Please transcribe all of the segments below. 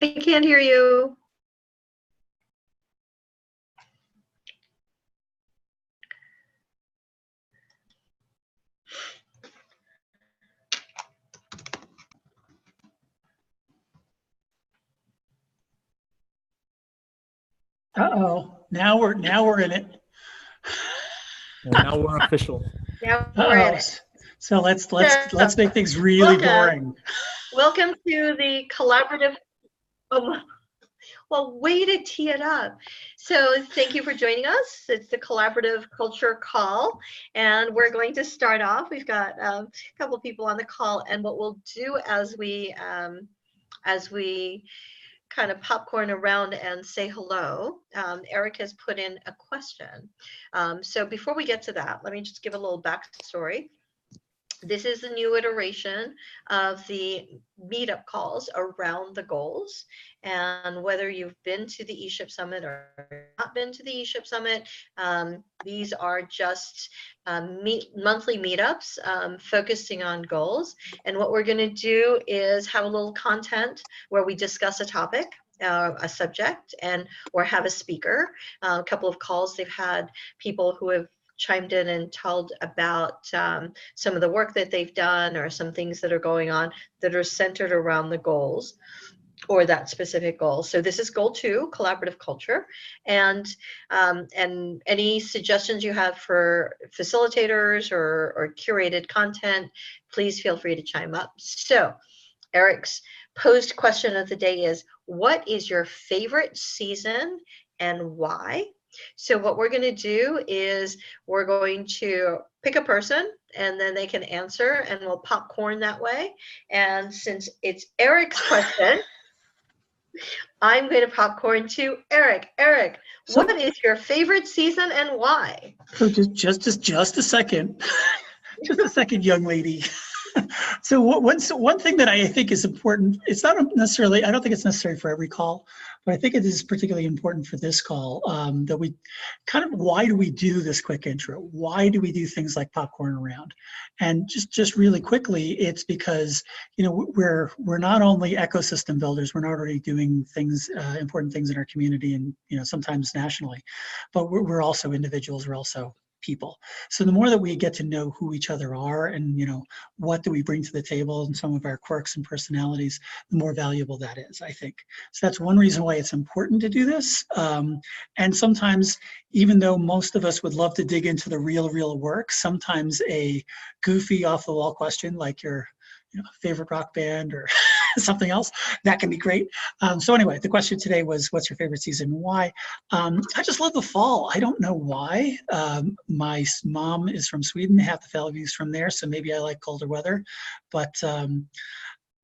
I can't hear you. Uh-oh. Now we're in it. And now we're official. Now we're in it. So let's make things really boring. Welcome to the collaborative. Well, way to tee it up. So thank you for joining us. It's the Collaborative Culture Call, and we're going to start off. We've got a couple of people on the call, and what we'll do as we kind of popcorn around and say hello, Eric has put in a question. So before we get to that, let me just give a little backstory. This is a new iteration of the meetup calls around the goals. And whether you've been to the ESHIP Summit or not been to the ESHIP Summit, these are just monthly meetups focusing on goals. And what we're going to do is have a little content where we discuss a topic, a subject, or have a speaker. A couple of calls, they've had people who have chimed in and told about some of the work that they've done or some things that are going on that are centered around the goals or that specific goal. So this is goal 2, collaborative culture. And any suggestions you have for facilitators or curated content, please feel free to chime up. So Eric's posed question of the day is, what is your favorite season and why? So what we're going to do is we're going to pick a person and then they can answer and we'll popcorn that way. And since it's Eric's question, I'm going to popcorn to Eric. Eric, what is your favorite season and why? So just a second. Just a second, young lady. So one thing that I think is important, it's not necessarily, I don't think it's necessary for every call, but I think it is particularly important for this call, that we kind of, why do we do this quick intro? Why do we do things like popcorn around? And just really quickly, it's because, you know, we're not only ecosystem builders, we're not already doing things, important things in our community and, you know, sometimes nationally, but we're also individuals, we're also people. So the more that we get to know who each other are and, you know, what do we bring to the table and some of our quirks and personalities, the more valuable that is, I think. So that's one reason why it's important to do this. And sometimes, even though most of us would love to dig into the real work, sometimes a goofy off the wall question like your favorite rock band or something else, that can be great. So anyway, the question today was, what's your favorite season and why? I just love the fall. I don't know why. My mom is from Sweden, half the family's from there, so maybe I like colder weather, but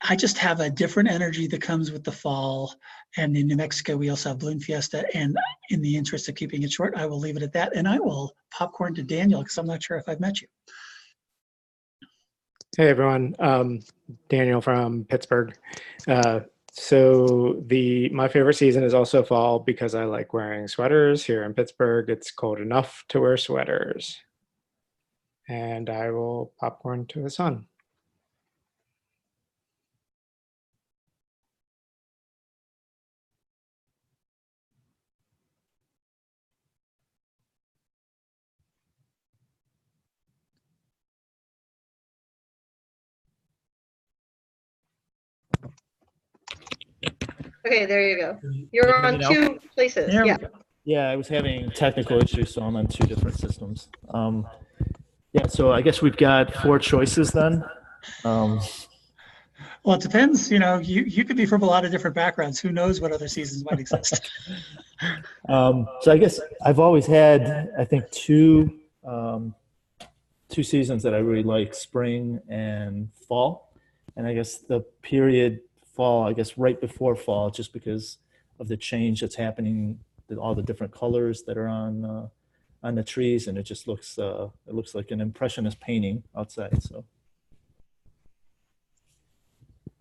I just have a different energy that comes with the fall. And in New Mexico, we also have Balloon Fiesta. And in the interest of keeping it short, I will leave it at that. And I will popcorn to Daniel because I'm not sure if I've met you. Hey everyone, Daniel from Pittsburgh. So my favorite season is also fall because I like wearing sweaters. Here in Pittsburgh, it's cold enough to wear sweaters. And I will popcorn to the sun. Okay, there you go. You're on 2 places. There yeah. we go. Yeah, I was having technical issues, so I'm on 2 different systems. Yeah, so I guess we've got 4 choices then. Well, it depends. You know, you could be from a lot of different backgrounds. Who knows what other seasons might exist? So I guess I've always had, I think, two seasons that I really like, spring and fall. And I guess the period fall, I guess right before fall, just because of the change that's happening, all the different colors that are on the trees, and it just looks it looks like an impressionist painting outside. So,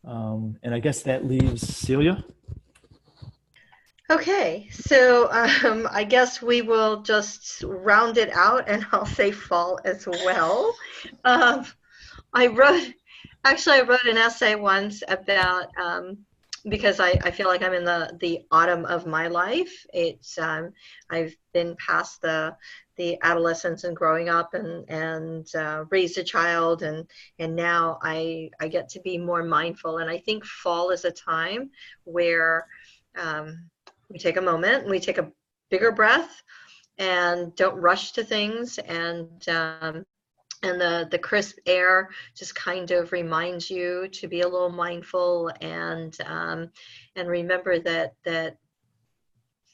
and I guess that leaves Celia. Okay, so I guess we will just round it out, and I'll say fall as well. I wrote an essay once about because I feel like I'm in the autumn of my life. It's I've been past the adolescence and growing up and raised a child, and now I get to be more mindful. And I think fall is a time where we take a moment and we take a bigger breath and don't rush to things, and the crisp air just kind of reminds you to be a little mindful, and remember that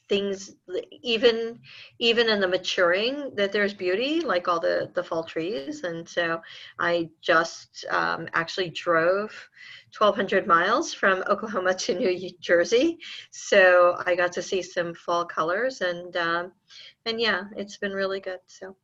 things, even in the maturing, that there's beauty, like all the fall trees. And so I just actually drove 1,200 miles from Oklahoma to New Jersey, so I got to see some fall colors, and yeah, it's been really good. So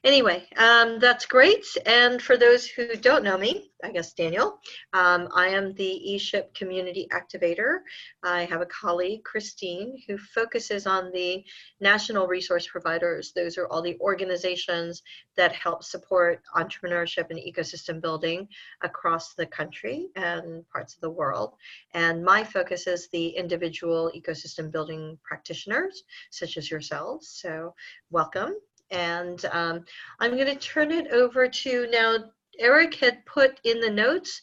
anyway, that's great. And for those who don't know me, I guess Daniel, I am the ESHIP community activator. I have a colleague, Christine, who focuses on the national resource providers. Those are all the organizations that help support entrepreneurship and ecosystem building across the country and parts of the world. And my focus is the individual ecosystem building practitioners, such as yourselves. So welcome. And I'm going to turn it over to now. Eric had put in the notes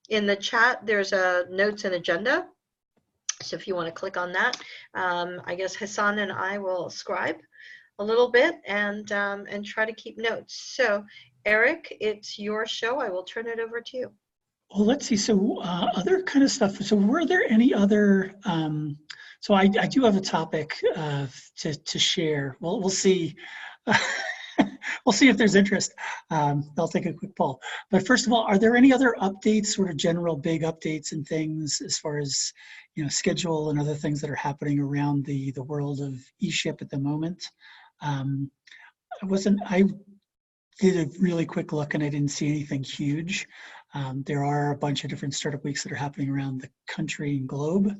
in the chat. There's a notes and agenda. So if you want to click on that, I guess Hassan and I will scribe a little bit and try to keep notes. So Eric, it's your show. I will turn it over to you. Well, let's see. So other kind of stuff. So were there any other? So I do have a topic to share. Well, we'll see. We'll see if there's interest. I'll take a quick poll. But first of all, are there any other updates, sort of general big updates and things as far as, you know, schedule and other things that are happening around the world of ESHIP at the moment? I did a really quick look and I didn't see anything huge. There are a bunch of different startup weeks that are happening around the country and globe,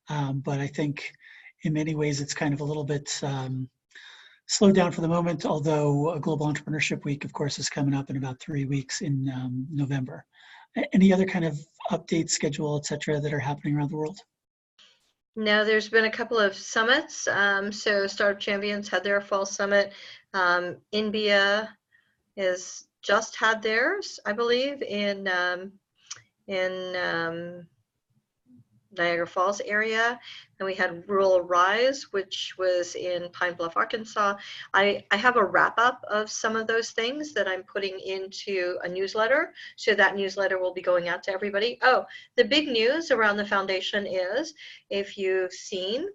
but I think in many ways it's kind of a little bit slowed down for the moment, although a Global Entrepreneurship Week, of course, is coming up in about 3 weeks in November. Any other kind of updates, schedule, et cetera, that are happening around the world? No, there's been a couple of summits. So Startup Champions had their fall summit. India is just had theirs, I believe, in Niagara Falls area. And we had Rural Rise, which was in Pine Bluff, Arkansas. I have a wrap up of some of those things that I'm putting into a newsletter. So that newsletter will be going out to everybody. Oh, the big news around the foundation is, if you've seen,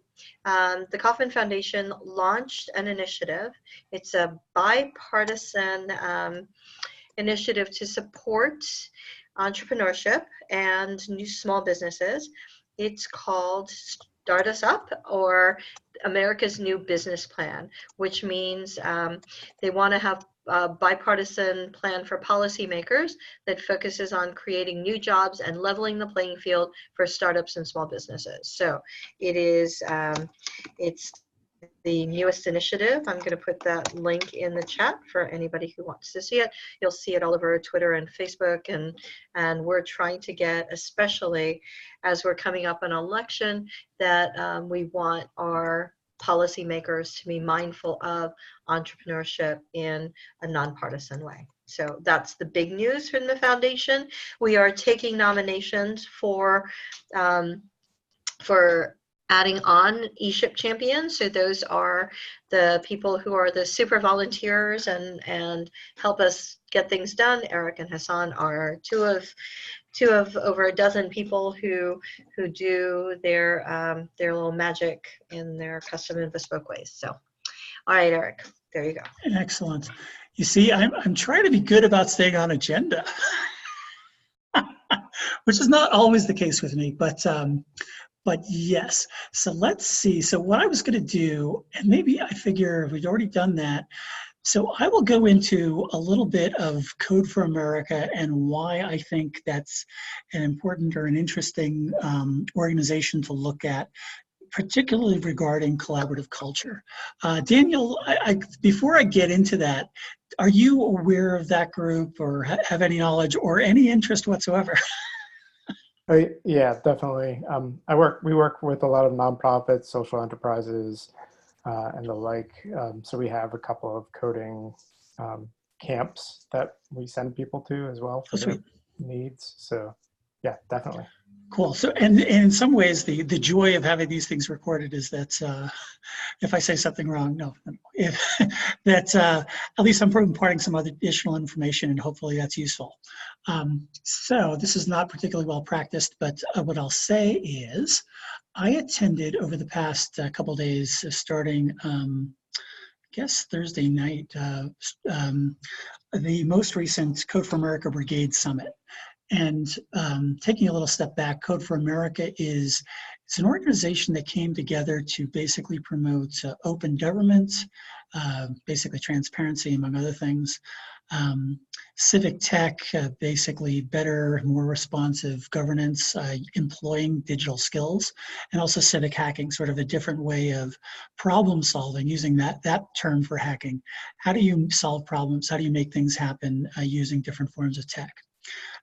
the Kauffman Foundation launched an initiative. It's a bipartisan initiative to support entrepreneurship and new small businesses. It's called Start Us Up, or America's New Business Plan, which means they want to have a bipartisan plan for policymakers that focuses on creating new jobs and leveling the playing field for startups and small businesses. So it is, it's the newest initiative. I'm going to put that link in the chat for anybody who wants to see it. You'll see it all over Twitter and Facebook, and we're trying to get, especially as we're coming up an election, that we want our policymakers to be mindful of entrepreneurship in a nonpartisan way. So that's the big news from the foundation. We are taking nominations for adding on ESHIP champions. So those are the people who are the super volunteers and help us get things done. Eric and Hassan are two of over a dozen people who do their little magic in their custom and bespoke ways. So, all right, Eric, there you go. Excellent. You see, I'm trying to be good about staying on agenda, which is not always the case with me, but yes. So let's see. So what I was going to do, and maybe I figure we'd already done that. So I will go into a little bit of Code for America and why I think that's an important or an interesting organization to look at, particularly regarding collaborative culture. Daniel, before I get into that, are you aware of that group or have any knowledge or any interest whatsoever? Yeah, definitely. We work with a lot of nonprofits, social enterprises, and the like. So we have a couple of coding um, camps that we send people to as well Oh, for their sweet. needs. So yeah, definitely. Cool. So, and in some ways, the joy of having these things recorded is that if I say something wrong, no, if that at least I'm imparting some other additional information, and hopefully that's useful. So this is not particularly well practiced, but what I'll say is, I attended over the past couple days, starting I guess Thursday night, the most recent Code for America Brigade Summit. And taking a little step back, Code for America it's an organization that came together to basically promote open government, basically transparency, among other things, civic tech, basically better, more responsive governance, employing digital skills, and also civic hacking, sort of a different way of problem solving, using that term for hacking. How do you solve problems? How do you make things happen using different forms of tech?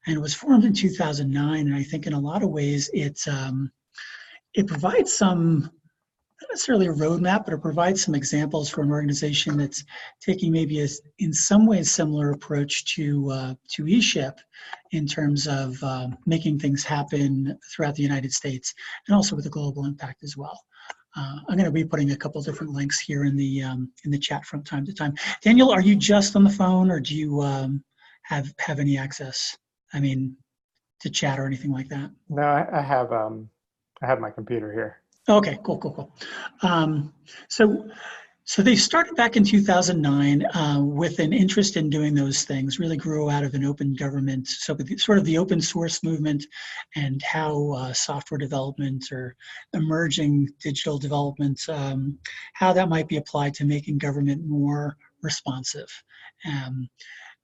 And it was formed in 2009. And I think in a lot of ways it provides some, not necessarily a roadmap, but it provides some examples for an organization that's taking maybe in some ways similar approach to ESHIP in terms of making things happen throughout the United States and also with a global impact as well. I'm going to be putting a couple different links here in the chat from time to time. Daniel, are you just on the phone, or do you have any access? I mean, to chat or anything like that? No, I have my computer here. Okay, cool. So they started back in 2009 with an interest in doing those things, really grew out of an open government, so sort of the open source movement and how software development or emerging digital development, how that might be applied to making government more responsive.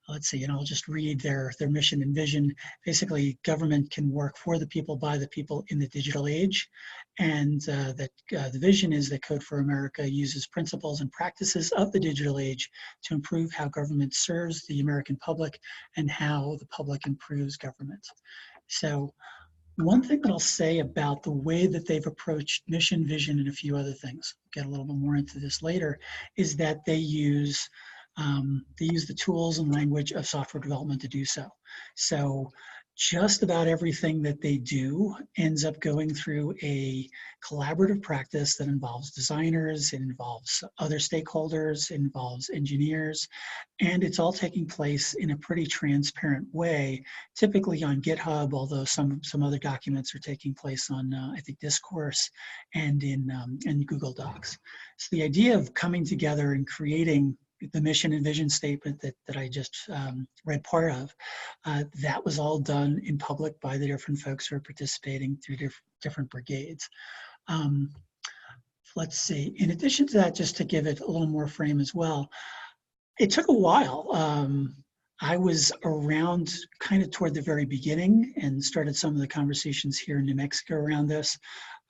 Let's see, and I'll just read their mission and vision. Basically, government can work for the people, by the people in the digital age. And that the vision is that Code for America uses principles and practices of the digital age to improve how government serves the American public and how the public improves government. So one thing that I'll say about the way that they've approached mission, vision, and a few other things, we'll get a little bit more into this later, is that they use the tools and language of software development to do so. So just about everything that they do ends up going through a collaborative practice that involves designers, it involves other stakeholders, it involves engineers, and it's all taking place in a pretty transparent way, typically on GitHub, although some other documents are taking place on, I think, Discourse and in Google Docs. So the idea of coming together and creating the mission and vision statement that I just read part of, that was all done in public by the different folks who are participating through different brigades. Let's see, in addition to that, just to give it a little more frame as well, it took a while. I was around kind of toward the very beginning and started some of the conversations here in New Mexico around this,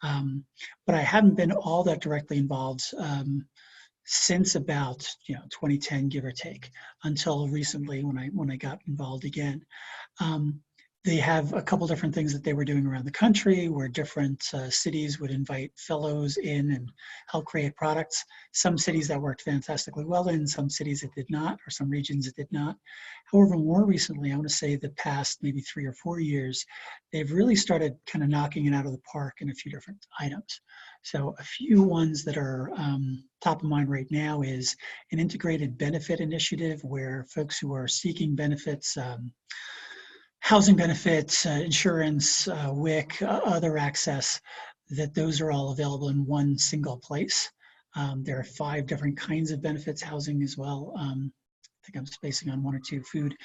but I haven't been all that directly involved since about 2010, give or take, until recently when I got involved again. They have a couple different things that they were doing around the country where different cities would invite fellows in and help create products. Some cities that worked fantastically well in, some cities that did not, or some regions that did not. However, more recently, I want to say the past maybe 3 or 4 years, they've really started kind of knocking it out of the park in a few different items. So a few ones that are top of mind right now is an integrated benefit initiative where folks who are seeking benefits, housing benefits, insurance, WIC, other access, that those are all available in one single place. There are 5 different kinds of benefits, housing as well. I think I'm spacing on 1 or 2, food.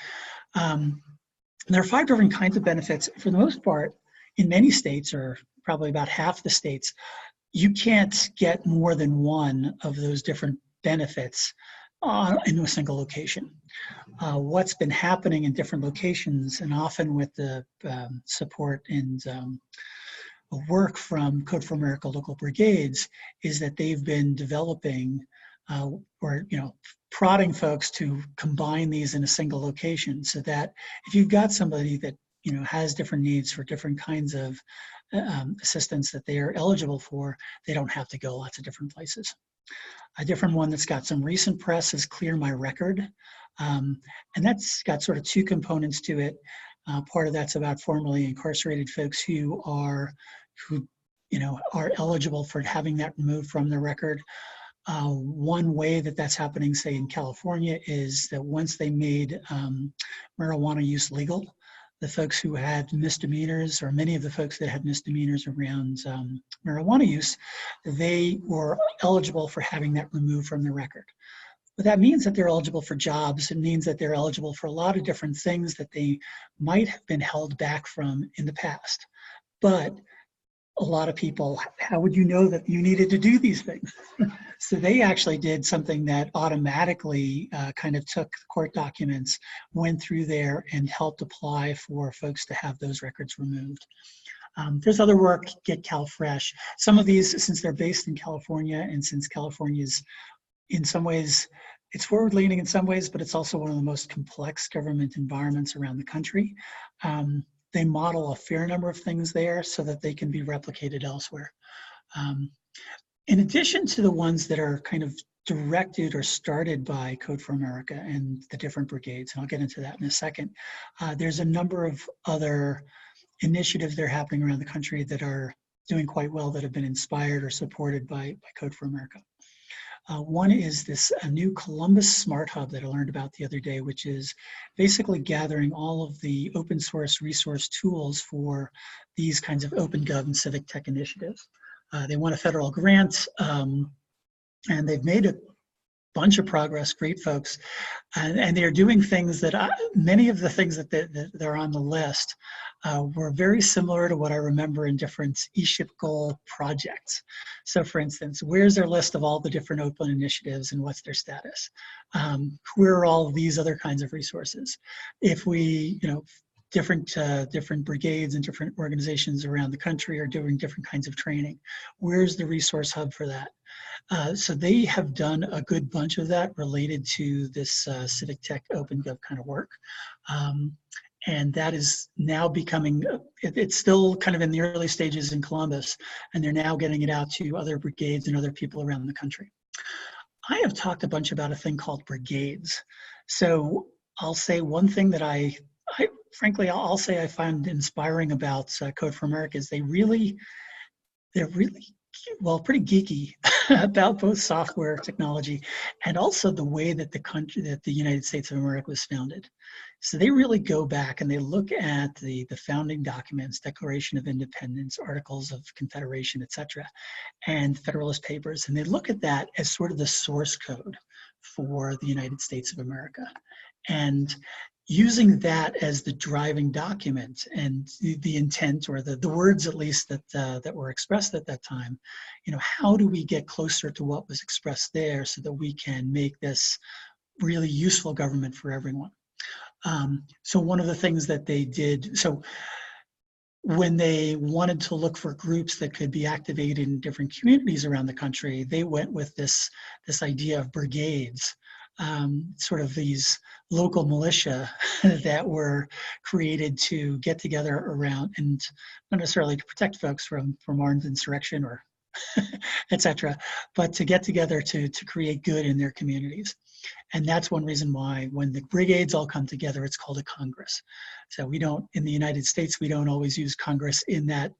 There are 5 different kinds of benefits. For the most part, in many states, or probably about half the states, you can't get more than one of those different benefits in a single location. What's been happening in different locations, and often with the support and work from Code for America local brigades, is that they've been developing or prodding folks to combine these in a single location, so that if you've got somebody that has different needs for different kinds of assistance that they are eligible for, they don't have to go lots of different places. A different one that's got some recent press is Clear My Record. And that's got sort of two components to it. Part of that's about formerly incarcerated folks who are eligible for having that removed from their record. One way that that's happening, say in California, is that once they made marijuana use legal, the folks who had misdemeanors, or many of the folks that had misdemeanors around marijuana use, they were eligible for having that removed from their record. But that means that they're eligible for jobs. It means that they're eligible for a lot of different things that they might have been held back from in the past. But a lot of people, how would you know that you needed to do these things? So they actually did something that automatically kind of took court documents, went through there, and helped apply for folks to have those records removed. There's other work, Get Cal Fresh. Some of these, since they're based in California, and since California is in some ways, it's forward-leaning in some ways, but it's also one of the most complex government environments around the country. They model a fair number of things there so that they can be replicated elsewhere. In addition to the ones that are kind of directed or started by Code for America and the different brigades, and I'll get into that in a second, there's a number of other initiatives that are happening around the country that are doing quite well, that have been inspired or supported by Code for America. One is this new Columbus Smart Hub that I learned about the other day, which is basically gathering all of the open source resource tools for these kinds of open gov and civic tech initiatives. They won a federal grant, and they've made a bunch of progress, great folks, and they're doing things that many of the things that are on the list were very similar to what I remember in different ESHIP goal projects. So for instance, where's their list of all the different open initiatives and what's their status? Where are all of these other kinds of resources? If we, different brigades and different organizations around the country are doing different kinds of training, where's the resource hub for that? So they have done a good bunch of that related to this civic tech open gov kind of work. And that is now becoming, it's still kind of in the early stages in Columbus, and they're now getting it out to other brigades and other people around the country. I have talked a bunch about a thing called brigades. So I'll say one thing that frankly, I'll say I find inspiring about Code for America is they're really, well, pretty geeky about both software technology and also the way that the United States of America was founded. So they really go back and they look at the founding documents, Declaration of Independence, Articles of Confederation, etc., and Federalist Papers, and they look at that as sort of the source code for the United States of America. And using that as the driving document and the intent, or the words at least that were expressed at that time, how do we get closer to what was expressed there so that we can make this really useful government for everyone? So one of the things that they did, so when they wanted to look for groups that could be activated in different communities around the country, they went with this idea of brigades. Sort of these local militia that were created to get together around, and not necessarily to protect folks from armed insurrection or etc., but to get together to create good in their communities. And that's one reason why when the brigades all come together, it's called a Congress. So we don't, in the United States, we don't always use Congress in that,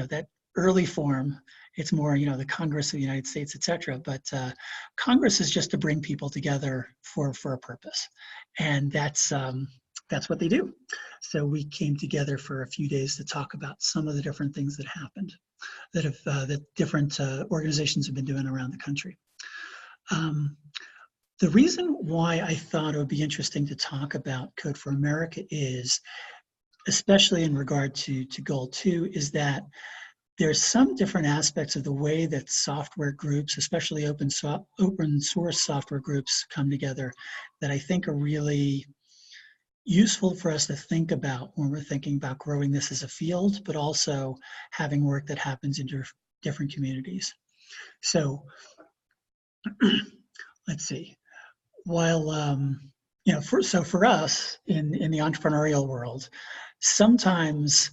that early form. It's more, the Congress of the United States, et cetera. But Congress is just to bring people together for a purpose. And that's what they do. So we came together for a few days to talk about some of the different things that happened, that different organizations have been doing around the country. The reason why I thought it would be interesting to talk about Code for America is, especially in regard to Goal 2, is that there's some different aspects of the way that software groups, especially open source software groups, come together that I think are really useful for us to think about when we're thinking about growing this as a field, but also having work that happens in different communities. So let's see. While, for us in the entrepreneurial world, sometimes,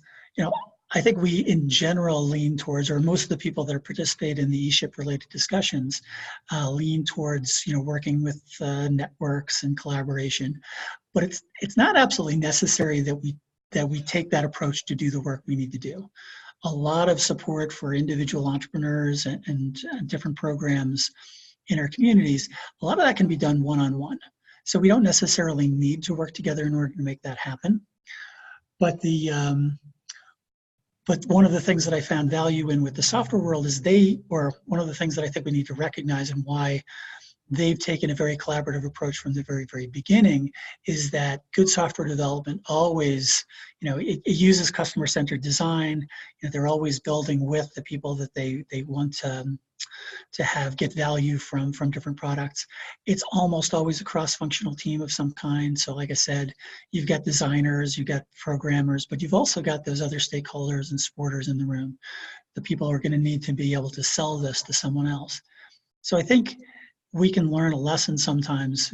I think we in general lean towards, or most of the people that participate in the ESHIP related discussions lean towards, working with networks and collaboration. But it's not absolutely necessary that we take that approach to do the work we need to do. A lot of support for individual entrepreneurs and different programs in our communities, a lot of that can be done one-on-one. So we don't necessarily need to work together in order to make that happen. But but one of the things that I found value in with the software world is one of the things that I think we need to recognize and why they've taken a very collaborative approach from the very, very beginning is that good software development always, it uses customer-centered design. They're always building with the people that they want to get value from different products. It's almost always a cross-functional team of some kind. So like I said, you've got designers, you've got programmers, but you've also got those other stakeholders and supporters in the room. The people are going to need to be able to sell this to someone else. So I think we can learn a lesson sometimes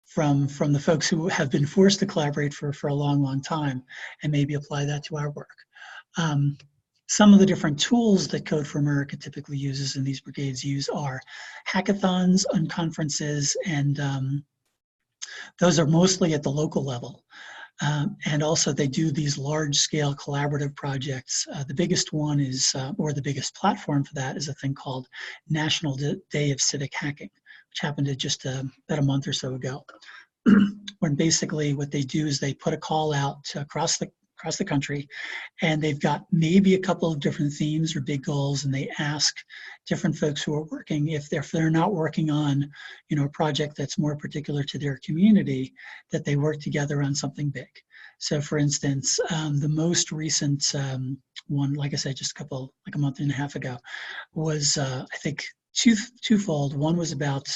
from the folks who have been forced to collaborate for a long, long time and maybe apply that to our work. Some of the different tools that Code for America typically uses and these brigades use are hackathons, unconferences, and those are mostly at the local level. And also they do these large-scale collaborative projects. The biggest one is, or the biggest platform for that is a thing called National Day of Civic Hacking, which happened just about a month or so ago. When basically what they do is they put a call out across the country, and they've got maybe a couple of different themes or big goals, and they ask different folks who are working, if they're not working on, a project that's more particular to their community, that they work together on something big. So for instance, the most recent one, like I said, just like a month and a half ago, was I think twofold. One was about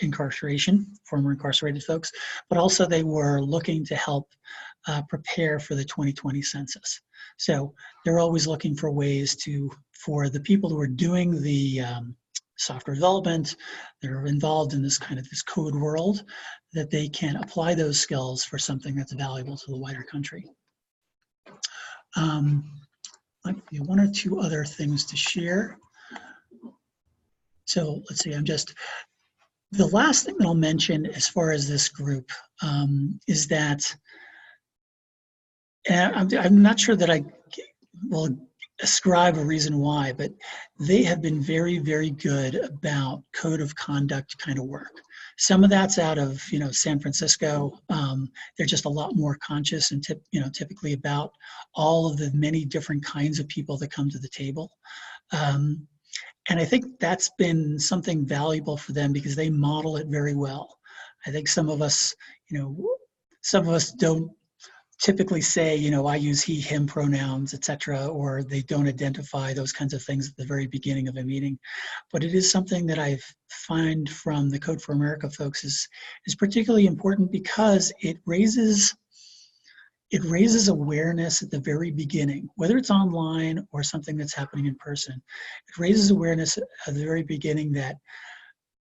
incarceration, former incarcerated folks, but also they were looking to help prepare for the 2020 census. So they're always looking for ways for the people who are doing the software development, that are involved in this code world, that they can apply those skills for something that's valuable to the wider country. Might be one or two other things to share. So let's see, the last thing that I'll mention as far as this group is that, and I'm not sure that I will ascribe a reason why, but they have been very, very good about code of conduct kind of work. Some of that's out of San Francisco. They're just a lot more conscious and typically about all of the many different kinds of people that come to the table. And I think that's been something valuable for them because they model it very well. I think some of us don't typically say, I use he, him pronouns, etc., or they don't identify those kinds of things at the very beginning of a meeting. But it is something that I find from the Code for America folks is particularly important because it raises awareness at the very beginning, whether it's online or something that's happening in person. It raises awareness at the very beginning that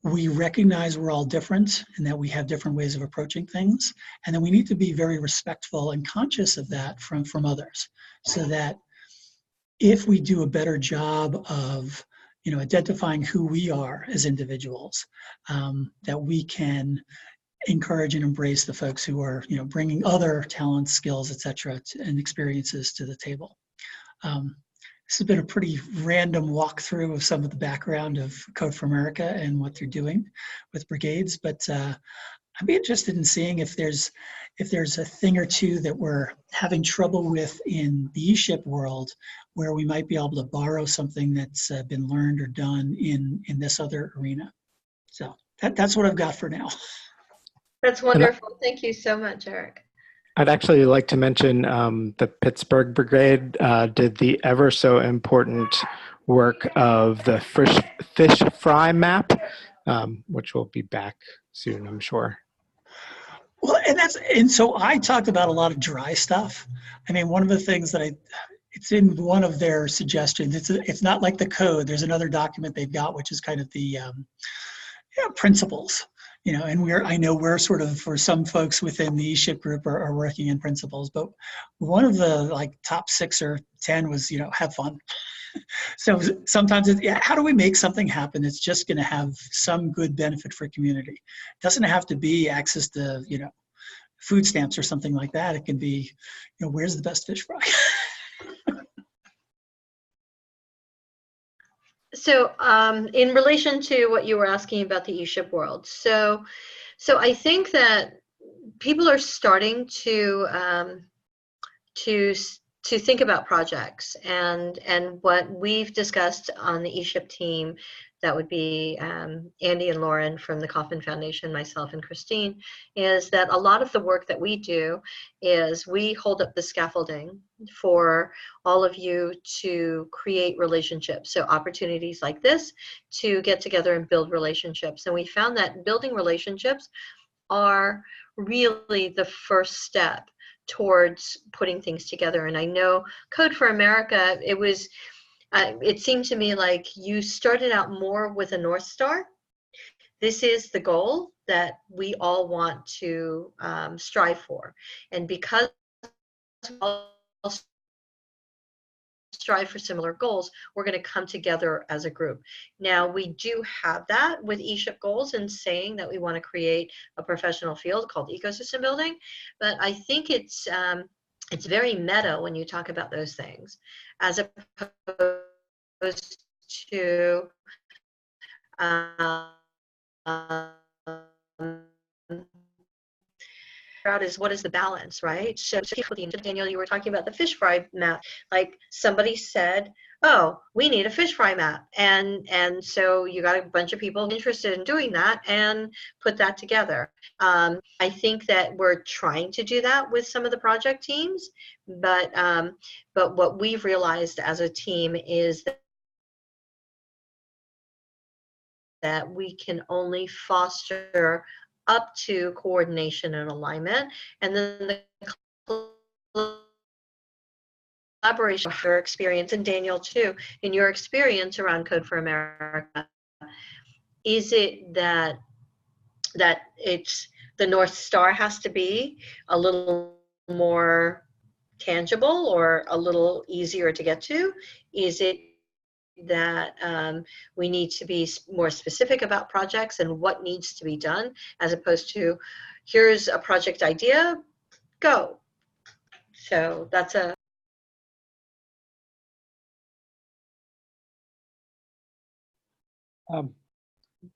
we recognize we're all different and that we have different ways of approaching things. And then we need to be very respectful and conscious of that from others, so that if we do a better job of identifying who we are as individuals, that we can encourage and embrace the folks who are bringing other talents, skills, etc., and experiences to the table. This has been a pretty random walkthrough of some of the background of Code for America and what they're doing with brigades, but I'd be interested in seeing if there's a thing or two that we're having trouble with in the ESHIP world where we might be able to borrow something that's been learned or done in this other arena. So that's what I've got for now. That's wonderful. Thank you so much, Eric. I'd actually like to mention the Pittsburgh Brigade did the ever so important work of the fish fry map, which will be back soon, I'm sure. Well, and so I talked about a lot of dry stuff. I mean, one of the things that it's in one of their suggestions. It's not like the code. There's another document they've got, which is kind of the principles. And I know we're sort of, for some folks within the ESHIP group are working in principles, but one of the like top 6 or 10 was, have fun. So sometimes how do we make something happen that's just going to have some good benefit for community? It doesn't have to be access to, food stamps or something like that. It can be, where's the best fish fry? So in relation to what you were asking about the ESHIP world, so I think that people are starting to think about projects, and what we've discussed on the ESHIP team, that would be Andy and Lauren from the Kauffman Foundation, myself and Christine, is that a lot of the work that we do is we hold up the scaffolding for all of you to create relationships. So opportunities like this to get together and build relationships. And we found that building relationships are really the first step towards putting things together. And I know Code for America, it seemed to me like you started out more with a North Star. This is the goal that we all want to strive for. And because we all strive for similar goals, we're going to come together as a group. Now, we do have that with ESHIP goals and saying that we want to create a professional field called ecosystem building, but I think it's very meta when you talk about those things, as opposed to out is what is the balance, right? So Daniel, you were talking about the fish fry map. Like somebody said, oh, we need a fish fry map, and so you got a bunch of people interested in doing that and put that together. I think that we're trying to do that with some of the project teams, but what we've realized as a team is that we can only foster up to coordination and alignment, and then the collaboration, your experience, and Daniel too, in your experience around Code for America, is it that it's the North Star has to be a little more tangible or a little easier to get to? Is it that we need to be more specific about projects and what needs to be done, as opposed to here's a project idea, go? So that's a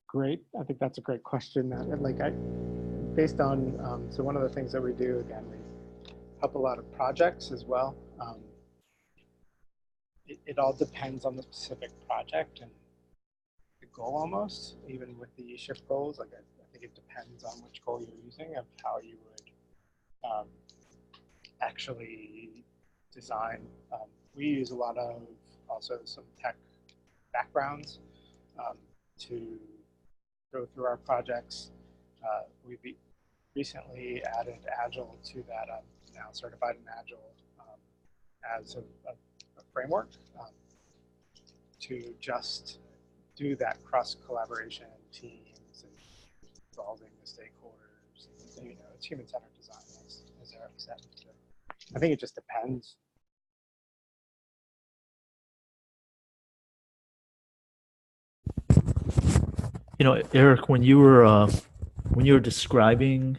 Great. I think that's a great question. Based on, so one of the things that we do, again, we help a lot of projects as well. It all depends on the specific project and the goal almost, even with the ESHIP goals. I think it depends on which goal you're using of how you would actually design. We use a lot of also some tech backgrounds to go through our projects. We recently added Agile to that. I'm now certified in Agile as a framework to just do that cross collaboration, teams, and involving the stakeholders. And, it's human-centered design, as Eric said. So I think it just depends. Eric, when you were describing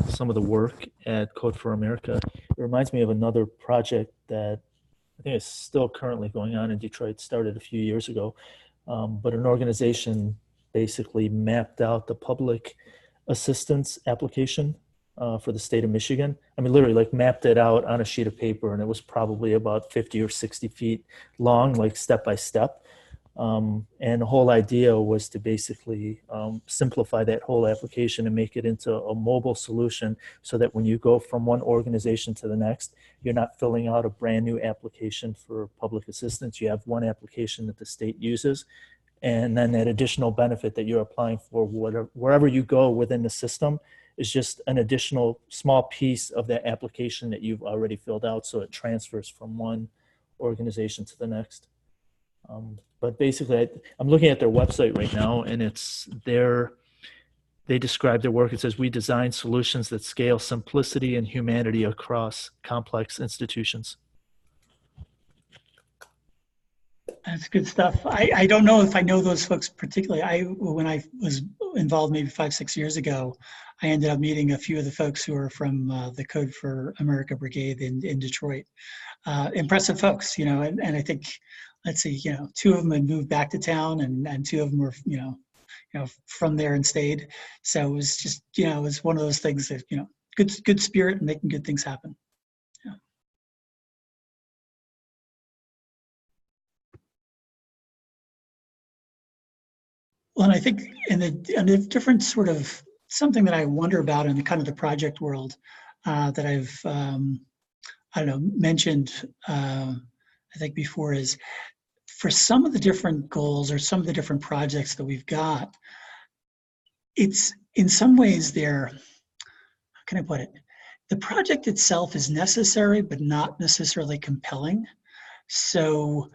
some of the work at Code for America, it reminds me of another project that I think is still currently going on in Detroit. Started a few years ago, but an organization basically mapped out the public assistance application for the state of Michigan. I mean, literally mapped it out on a sheet of paper, and it was probably about 50 or 60 feet long, step by step. And the whole idea was to basically simplify that whole application and make it into a mobile solution, so that when you go from one organization to the next, you're not filling out a brand new application for public assistance. You have one application that the state uses, and then that additional benefit that you're applying for, wherever you go within the system, is just an additional small piece of that application that you've already filled out, so it transfers from one organization to the next. But basically, I'm looking at their website right now, and they describe their work. It says, we design solutions that scale simplicity and humanity across complex institutions. That's good stuff. I don't know if I know those folks particularly. When I was involved maybe 5-6 years ago, I ended up meeting a few of the folks who are from the Code for America Brigade in Detroit. Impressive folks, and I think, let's see, 2 of them had moved back to town, and 2 of them were, from there and stayed. So it was just, it was one of those things that, good spirit and making good things happen. Yeah. Well, and I think in the different sort of something that I wonder about in the kind of the project world that I've, I don't know, mentioned, I think before, is for some of the different goals or some of the different projects that we've got, it's in some ways how can I put it? The project itself is necessary, but not necessarily compelling. So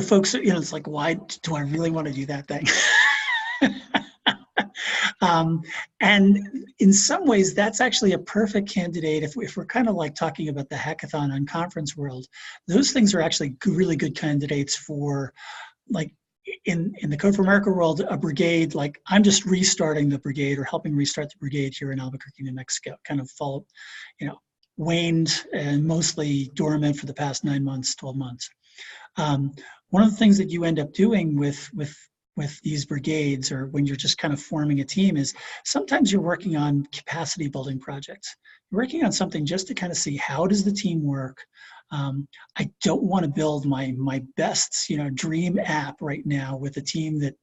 folks, it's like, why do I really want to do that thing? And in some ways, that's actually a perfect candidate. If we're kind of like talking about the hackathon and conference world, those things are actually really good candidates for, like, in the Code for America world, a brigade, like I'm just restarting the brigade or helping restart the brigade here in Albuquerque, New Mexico, kind of waned and mostly dormant for the past 9 months, 12 months. One of the things that you end up doing with these brigades, or when you're just kind of forming a team, is sometimes you're working on capacity building projects. You're working on something just to kind of see, how does the team work? I don't want to build my best, dream app right now with a team that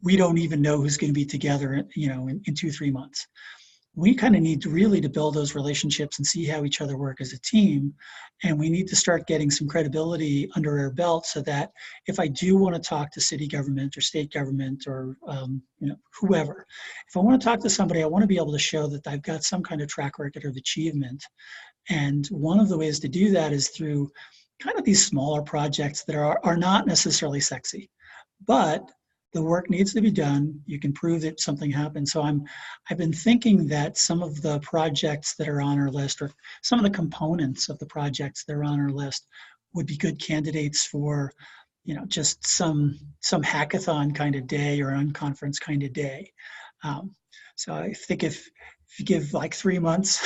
we don't even know who's going to be together, in 2-3 months. We kind of need to build those relationships and see how each other work as a team. And we need to start getting some credibility under our belt, so that if I do want to talk to city government or state government or whoever, if I want to talk to somebody, I want to be able to show that I've got some kind of track record of achievement. And one of the ways to do that is through kind of these smaller projects that are not necessarily sexy, but the work needs to be done. You can prove that something happened. So I've been thinking that some of the projects that are on our list, or some of the components of the projects that are on our list, would be good candidates for, just some hackathon kind of day or unconference kind of day. So I think if you give like 3 months,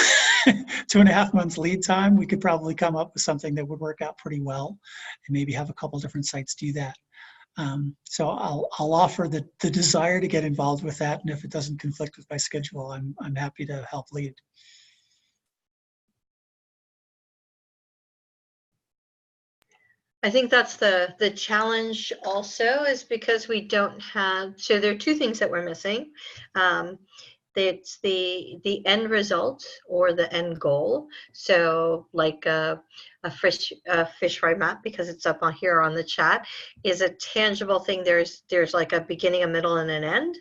2.5 months lead time, we could probably come up with something that would work out pretty well, and maybe have a couple different sites do that. So I'll offer the desire to get involved with that, and if it doesn't conflict with my schedule, I'm happy to help lead. I think that's the challenge also, is because we don't have, so there are 2 things that we're missing. It's the end result or the end goal. So like a fish fry map, because it's up on here on the chat, is a tangible thing. There's like a beginning, a middle, and an end.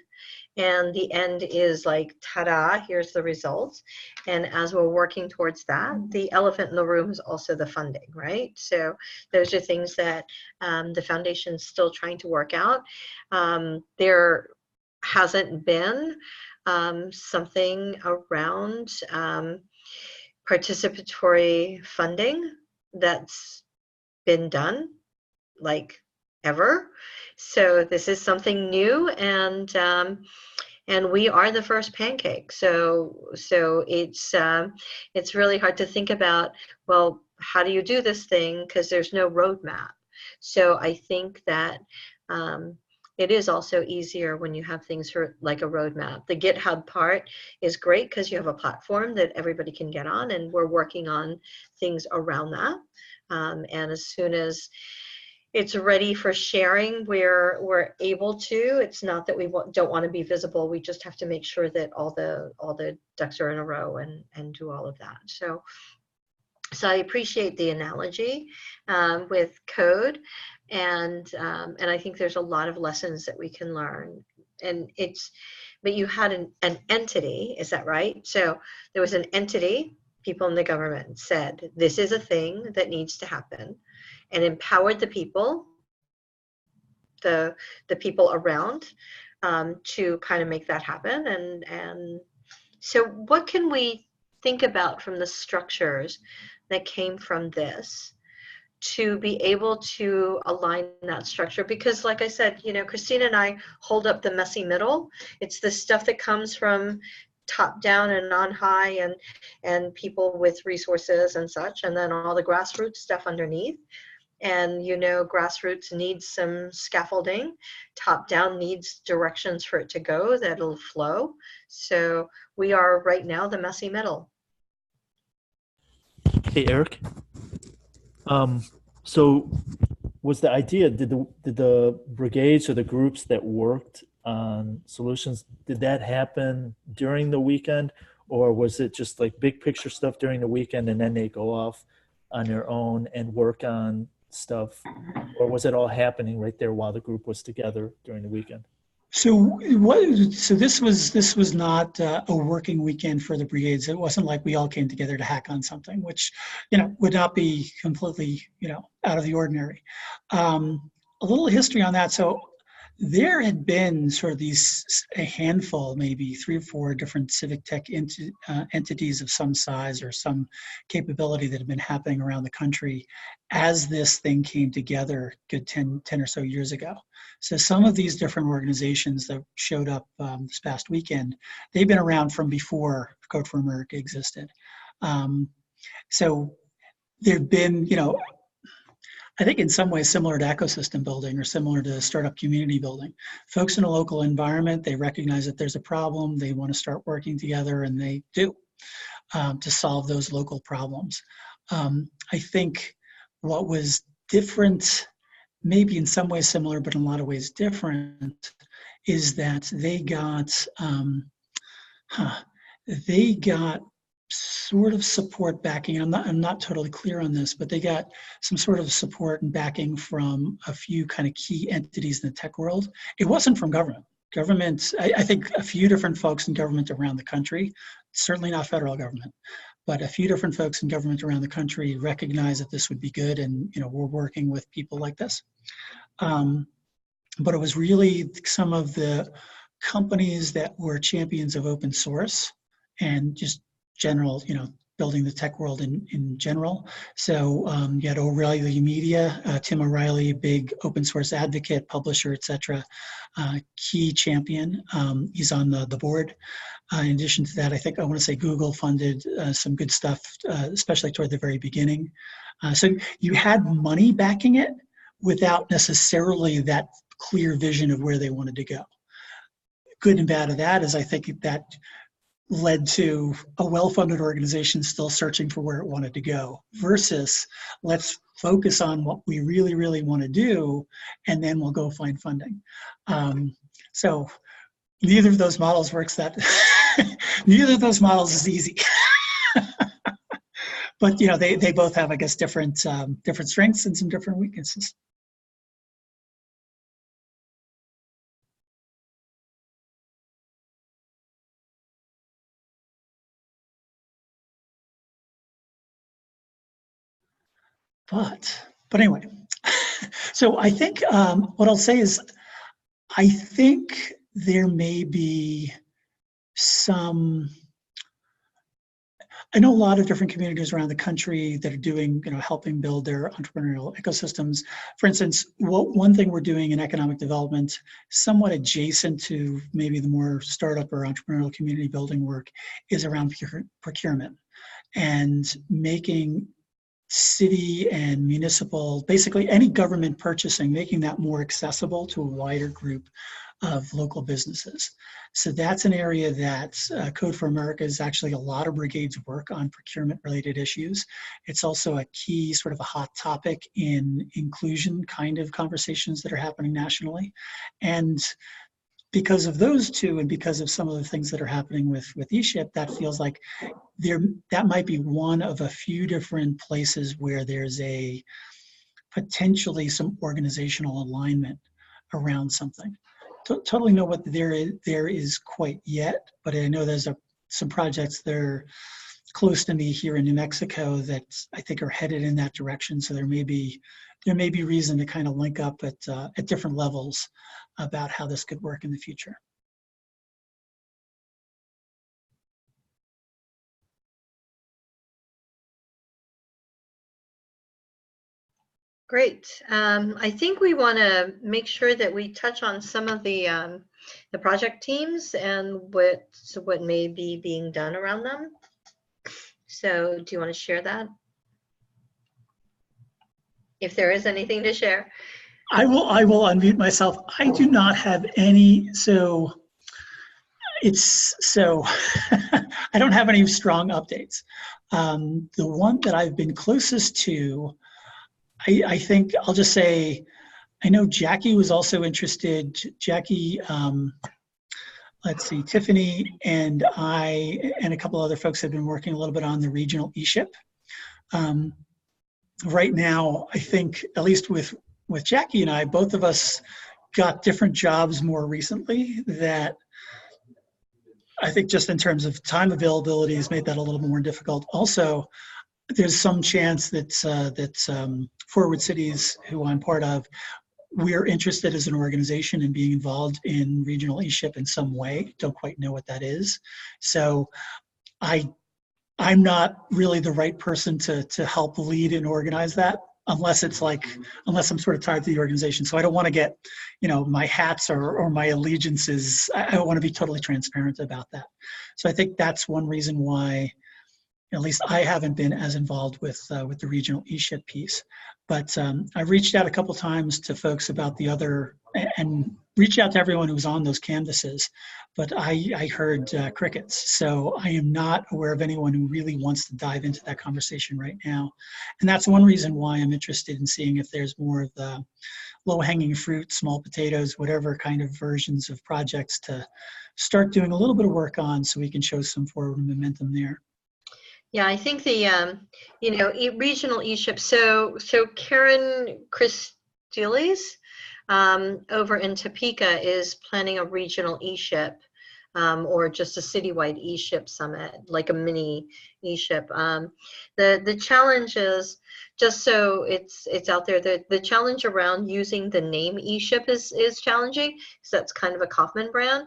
And the end is like, ta-da, here's the results. And as we're working towards that, the elephant in the room is also the funding, right? So those are things that the foundation's still trying to work out. There hasn't been something around participatory funding that's been done, like, ever. So this is something new, and we are the first pancake. So it's really hard to think about, well, how do you do this thing, because there's no roadmap. So I think that it is also easier when you have things like a roadmap. The GitHub part is great because you have a platform that everybody can get on, and we're working on things around that. And as soon as it's ready for sharing, we're able to. It's not that we don't want to be visible. We just have to make sure that all the ducks are in a row and do all of that. So I appreciate the analogy with code, and I think there's a lot of lessons that we can learn. And but you had an entity, is that right? So there was an entity. People in the government said, this is a thing that needs to happen, and empowered the people, the people around to kind of make that happen. And so what can we think about from the structures that came from this to be able to align that structure? Because like I said, you know, Christina and I hold up the messy middle. It's the stuff that comes from top down and on high, and people with resources and such, and then all the grassroots stuff underneath. And you know, grassroots needs some scaffolding, top down needs directions for it to go that'll flow. So we are right now the messy middle. Hey, Eric. So was the idea, did the brigades or the groups that worked on solutions, did that happen during the weekend, or was it just like big picture stuff during the weekend and then they go off on their own and work on stuff, or was it all happening right there while the group was together during the weekend? So this was not a working weekend for the brigades. It wasn't like we all came together to hack on something, which, you know, would not be completely, you know, out of the ordinary. A little history on that. So there had been sort of a handful, maybe 3 or 4 different civic tech entities of some size or some capability that had been happening around the country as this thing came together good 10 or so years ago. So some of these different organizations that showed up this past weekend, they've been around from before Code for America existed. So there've been, you know, I think in some ways similar to ecosystem building or similar to startup community building. Folks in a local environment, they recognize that there's a problem, they want to start working together, and they do to solve those local problems. I think what was different, maybe in some ways similar, but in a lot of ways different, is that they got sort of support backing. I'm not totally clear on this, but they got some sort of support and backing from a few kind of key entities in the tech world. It wasn't from government. I think a few different folks in government around the country, certainly not federal government, but a few different folks in government around the country recognize that this would be good, and you know, we're working with people like this. But it was really some of the companies that were champions of open source and just general, you know, building the tech world in general. So you had O'Reilly Media, Tim O'Reilly, big open source advocate, publisher, etc., key champion. He's on the board. In addition to that, I want to say Google funded some good stuff, especially toward the very beginning. So you had money backing it without necessarily that clear vision of where they wanted to go. Good and bad of that is I think that led to a well-funded organization still searching for where it wanted to go versus let's focus on what we really, really want to do, and then we'll go find funding. So neither of those models works that, neither of those models is easy. But you know, they both have, I guess, different strengths and some different weaknesses. But anyway, so I think what I'll say is I think there may be some, I know a lot of different communities around the country that are doing, you know, helping build their entrepreneurial ecosystems. For instance, one thing we're doing in economic development, somewhat adjacent to maybe the more startup or entrepreneurial community building work, is around procurement and making city and municipal, basically any government purchasing, making that more accessible to a wider group of local businesses. So that's an area that Code for America is actually a lot of brigades work on procurement related issues. It's also a key sort of a hot topic in inclusion kind of conversations that are happening nationally. And because of those two, and because of some of the things that are happening with ESHIP, that feels like that might be one of a few different places where there's a potentially some organizational alignment around something. Totally know what there is quite yet, but I know there's some projects there close to me here in New Mexico that I think are headed in that direction. So there may be reason to kind of link up at different levels about how this could work in the future. Great. I think we want to make sure that we touch on some of the project teams and what may be being done around them. So, do you want to share that? If there is anything to share. I will unmute myself. I do not have any, so I don't have any strong updates. The one that I've been closest to, I think I'll just say, I know Jackie was also interested. Jackie, let's see, Tiffany and I and a couple other folks have been working a little bit on the regional ESHIP. Right now, I think, at least with Jackie and I, both of us got different jobs more recently that I think just in terms of time availability has made that a little more difficult. Also, there's some chance that Forward Cities, who I'm part of, we're interested as an organization in being involved in regional ESHIP in some way. Don't quite know what that is. So I'm not really the right person to help lead and organize that unless I'm sort of tied to the organization. So I don't want to get, my hats or my allegiances. I want to be totally transparent about that. So I think that's one reason why at least I haven't been as involved with the regional ESHIP piece. But I've reached out a couple times to folks about the other, and reached out to everyone who's on those canvases, but I heard crickets. So I am not aware of anyone who really wants to dive into that conversation right now. And that's one reason why I'm interested in seeing if there's more of the low-hanging fruit, small potatoes, whatever kind of versions of projects to start doing a little bit of work on so we can show some forward momentum there. Yeah, I think the regional ESHIP. So Karen Christielis over in Topeka is planning a regional ESHIP, or just a citywide ESHIP summit, like a mini ESHIP. The challenge is, just so it's out there, the challenge around using the name ESHIP is challenging, because that's kind of a Kaufman brand.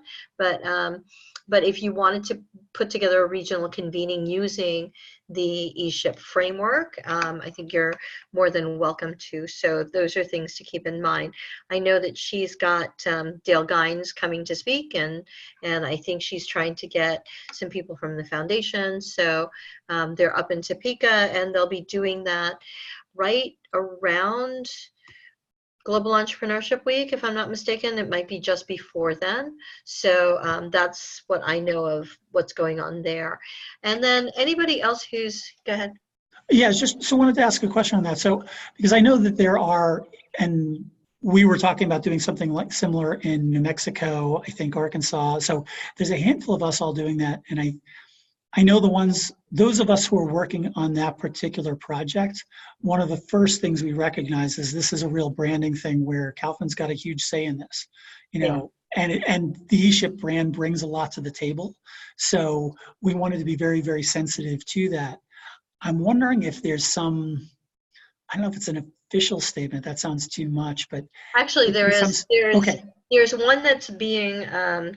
But if you wanted to put together a regional convening using the ESHIP framework, I think you're more than welcome to. So those are things to keep in mind. I know that she's got Dale Gines coming to speak, and I think she's trying to get some people from the foundation. So they're up in Topeka, and they'll be doing that right around Global Entrepreneurship Week, if I'm not mistaken. It might be just before then. So that's what I know of what's going on there. And then anybody else who's, go ahead. Yeah, so wanted to ask a question on that. So, because I know that there are, and we were talking about doing something like similar in New Mexico, I think Arkansas. So there's a handful of us all doing that. And I know those of us who are working on that particular project, one of the first things we recognize is this is a real branding thing where Kaufman's got a huge say in this, and the ESHIP brand brings a lot to the table. So we wanted to be very, very sensitive to that. I'm wondering if there's I don't know if it's an official statement, that sounds too much, but actually there's one that's being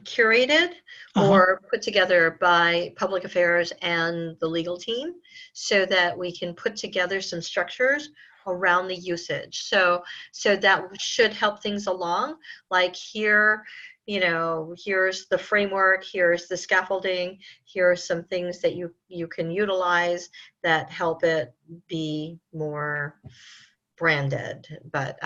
curated or put together by public affairs and the legal team, so that we can put together some structures around the usage. So that should help things along. Like here, here's the framework, here's the scaffolding, here are some things that you can utilize that help it be more branded. But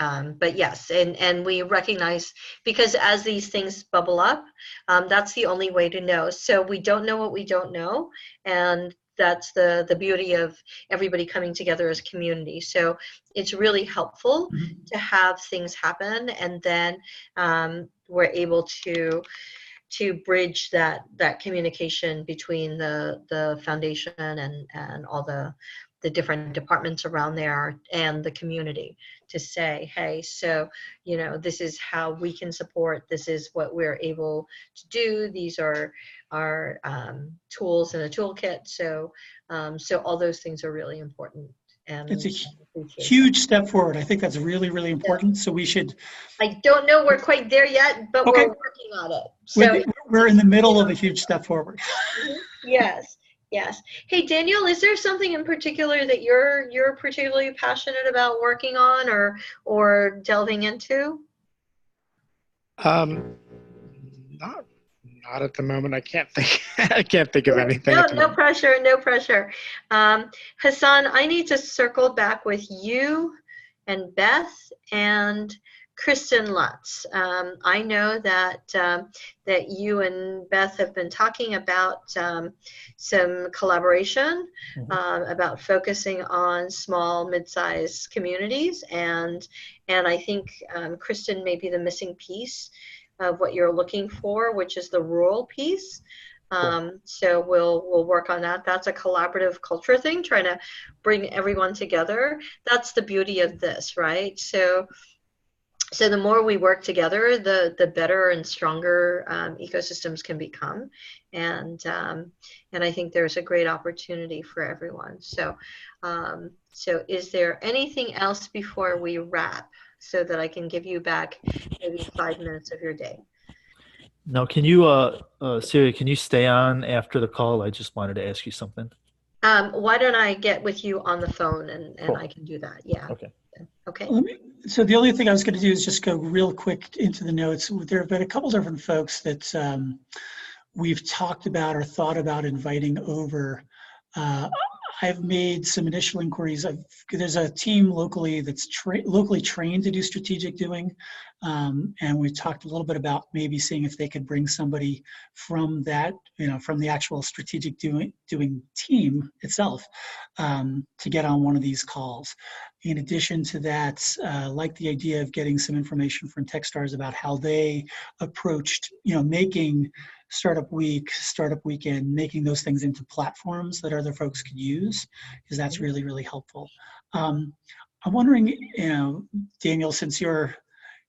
yes, and we recognize, because as these things bubble up, that's the only way to know. So we don't know what we don't know, and that's the beauty of everybody coming together as a community. So it's really helpful to have things happen, and then we're able to bridge that communication between the foundation and all the the different departments around there and the community to say, hey, so, this is how we can support, this is what we're able to do, these are our tools in a toolkit. So all those things are really important. And It's a huge step forward. I think that's really, really important. So we should. I don't know we're quite there yet, but Okay. we're working on it. So we're in the middle of a huge step forward. yes. Hey, Daniel, is there something in particular that you're particularly passionate about working on or delving into? Not at the moment. I can't think. I can't think of anything. No pressure. No pressure. Hassan, I need to circle back with you and Beth and Kristen Lutz. I know that you and Beth have been talking about some collaboration, about focusing on small, mid-sized communities, and I think Kristen may be the missing piece of what you're looking for, which is the rural piece. So we'll work on that. That's a collaborative culture thing, trying to bring everyone together. That's the beauty of this, right? So the more we work together, the better and stronger ecosystems can become, and I think there's a great opportunity for everyone. So is there anything else before we wrap, so that I can give you back maybe 5 minutes of your day? No, can you, Siri, can you stay on after the call? I just wanted to ask you something. Why don't I get with you on the phone and Cool. I can do that? Yeah. Okay. So the only thing I was going to do is just go real quick into the notes. There have been a couple different folks that we've talked about or thought about inviting over. I've made some initial inquiries. There's a team locally that's locally trained to do strategic doing, and we talked a little bit about maybe seeing if they could bring somebody from that, from the actual strategic doing team itself, to get on one of these calls. In addition to that, like the idea of getting some information from Techstars about how they approached, making Startup Week, Startup Weekend, making those things into platforms that other folks could use, because that's really, really helpful. I'm wondering, Daniel, since you're,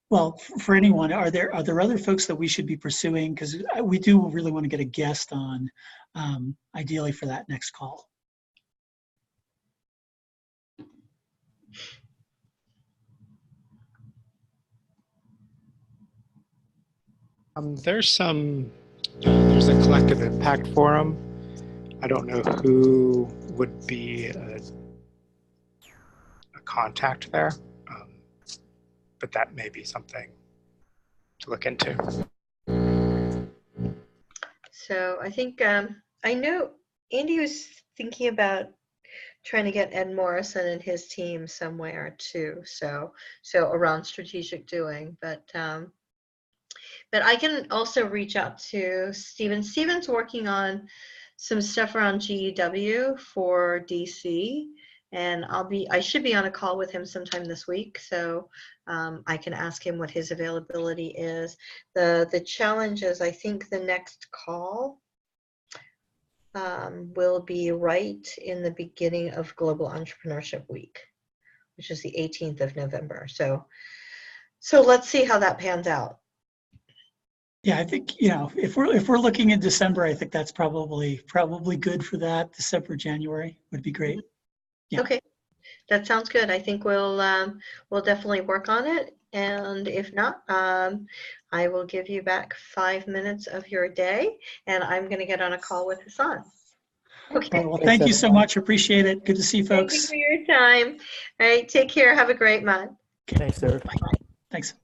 for anyone, are there other folks that we should be pursuing? Because we do really want to get a guest on, ideally for that next call. There's a collective impact forum. I don't know who would be a contact there, but that may be something to look into. So I think I know Andy was thinking about trying to get Ed Morrison and his team somewhere too. So around strategic doing, but I can also reach out to Steven. Steven's working on some stuff around GEW for DC, and I should be on a call with him sometime this week, so I can ask him what his availability is. The challenge is, I think the next call will be right in the beginning of Global Entrepreneurship Week, which is the 18th of November. So let's see how that pans out. Yeah, I think, if we're looking in December, I think that's probably good for that. December, January would be great. Yeah. Okay, that sounds good. I think we'll definitely work on it, and if not, I will give you back 5 minutes of your day, and I'm going to get on a call with Hassan. Okay. All right, well, thank you so much. Appreciate it. Good to see folks. Thank you for your time. All right, take care. Have a great month. Thanks, Eric. Thanks.